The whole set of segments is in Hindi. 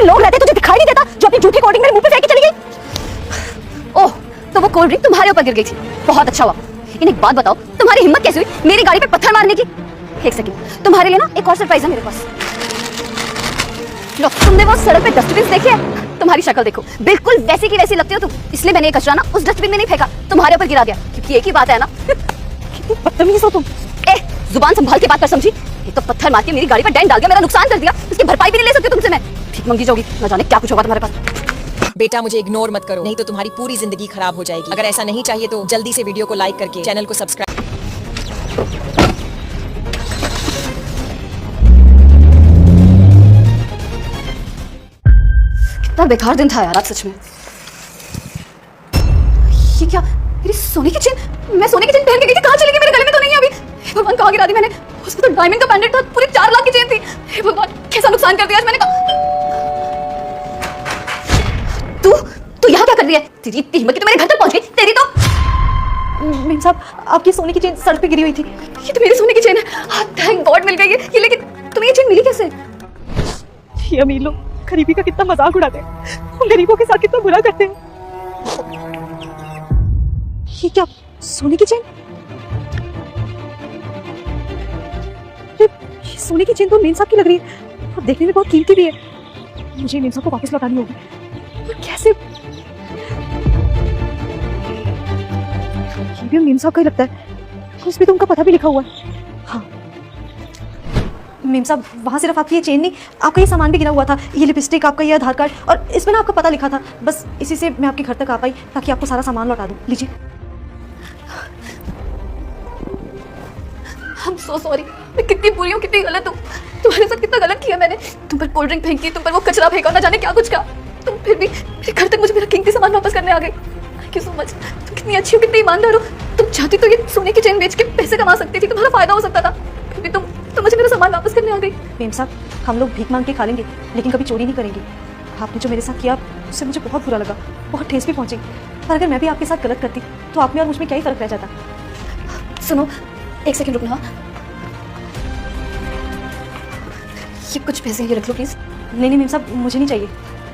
लोग रहते तुझे दिखाई नहीं देता जो अपनी झूठी कोल्ड ड्रिंक मेरे मुंह पे फेंक के चली गई? ओह, तो वो कोल्ड ड्रिंक तुम्हारे ऊपर गिर गई थी। बहुत अच्छा हुआ। लेकिन एक बात बताओ, तुम्हारी हिम्मत कैसे हुई मेरी गाड़ी पे पत्थर मारने की? एक सेकंड, तुम्हारे लिए ना एक और सरप्राइज है मेरे पास। लो, तुमने वो सड़क पे डस्टबिन देखे है? तुम्हारी शक्ल देखो, बिल्कुल वैसी की वैसी लगती हो तुम। इसलिए मैंने ये कचरा ना उस डस्टबिन में नहीं फेंका, तुम्हारे ऊपर गिरा दिया, क्योंकि एक ही बात है ना। कितनी बदतमीज हो तुम। ए, जुबान संभाल के बात कर, समझी? ये तो पत्थर मार के मेरी गाड़ी पर डेंट डाल दिया, मेरा नुकसान कर दिया, उसकी भरपाई भी नहीं ले सकती तुमसे मैं। भीख मंगी जाओगी, न जाने क्या कुछ होगा तुम्हारे पास। बेटा मुझे इग्नोर मत करो, नहीं तो तुम्हारी पूरी जिंदगी खराब हो जाएगी। अगर ऐसा नहीं चाहिए तो जल्दी से वीडियो को लाइक करके चैनल को सब्सक्राइब। कितना बेकार दिन था यार आज सच में। ये क्या, मेरी सोने की चेन? मैं सोने की चेन पहन के गई थी, कहाँ चली गई? मेरे गले में तो नहीं है अभी। हे भगवान, कहाँ गिरा दी मैंने? उसमें तो डायमंड का पेंडेंट था, पूरे 4 लाख की चेन थी। हे भगवान, कैसा नुकसान कर दिया आज मैंने। तू यहाँ क्या कर रही है? तेरी इतनी हिम्मत कि तू मेरे घर तक पहुंच गई। तेरी तो मेम साहब, आपकी सोने की चेन सड़क पे गिरी हुई थी। ये तो मेरी सोने की चेन है। थैंक गॉड मिल गई ये। लेकिन तुम्हें ये चेन मिली कैसे? ये अमीर लोग गरीबी का कितना मजाक उड़ाते हैं, उन गरीबों के साथ कितना बुरा करते हैं। ये क्या, सोने की चेन? ये सोने की चेन तो मेम साहब की लग रही है और देखने में बहुत कीमती भी है। मुझे मेम साहब को वापस लौटानी होगी। और कैसे? ये भी मेम साहब का ही लगता है, उसमें तो उनका पता भी लिखा हुआ है। हाँ मेम साहब, वहाँ सिर्फ आपकी ये चेन नहीं, आपका ये सामान भी गिरा हुआ था। ये लिपस्टिक, आपका ये आधार कार्ड, और इसमें ना आपका पता लिखा था। बस इसी से मैं आपके घर तक आ पाई ताकि आपको सारा सामान लौटा दूँ। लीजिए। I'm so sorry, मैं कितनी बुरी हूँ, कितनी गलत हूँ। तुम्हारे साथ कितना गलत किया मैंने। तुम पर कोल्ड ड्रिंक फेंकी, तुम पर वो कचरा फेंका, ना जाने क्या कुछ का। तुम फिर भी मेरे घर तक मुझे मेरा कीमती सामान वापस करने आ गई। Thank you so much. तुम कितनी अच्छी हो, कितनी ईमानदार हो। तुम चाहती तो ये सोने की चेन बेच के पैसे कमा सकती थी, तुम्हारा फायदा हो सकता था। फिर भी तुम मुझे मेरा सामान वापस करने आ गई। मेम साहब, हम लोग भीख मांग के खा लेंगे लेकिन कभी चोरी नहीं करेंगे। आपने जो मेरे साथ किया उससे मुझे बहुत बुरा लगा, बहुत ठेस भी पहुंची। पर अगर मैं भी आपके साथ गलत करती तो आप में और मुझ में क्या ही फर्क रह जाता। सुनो, एक सेकंड रुकना। ये कुछ पैसे ये रख लो प्लीज। नहीं मेम साहब, मुझे नहीं चाहिए।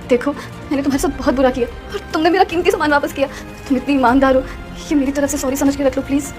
देखो, मैंने तुम्हारे साथ बहुत बुरा किया और तुमने मेरा कीमती सामान वापस किया। तुम इतनी ईमानदार हो, ये मेरी तरफ से सॉरी समझ के रख लो प्लीज।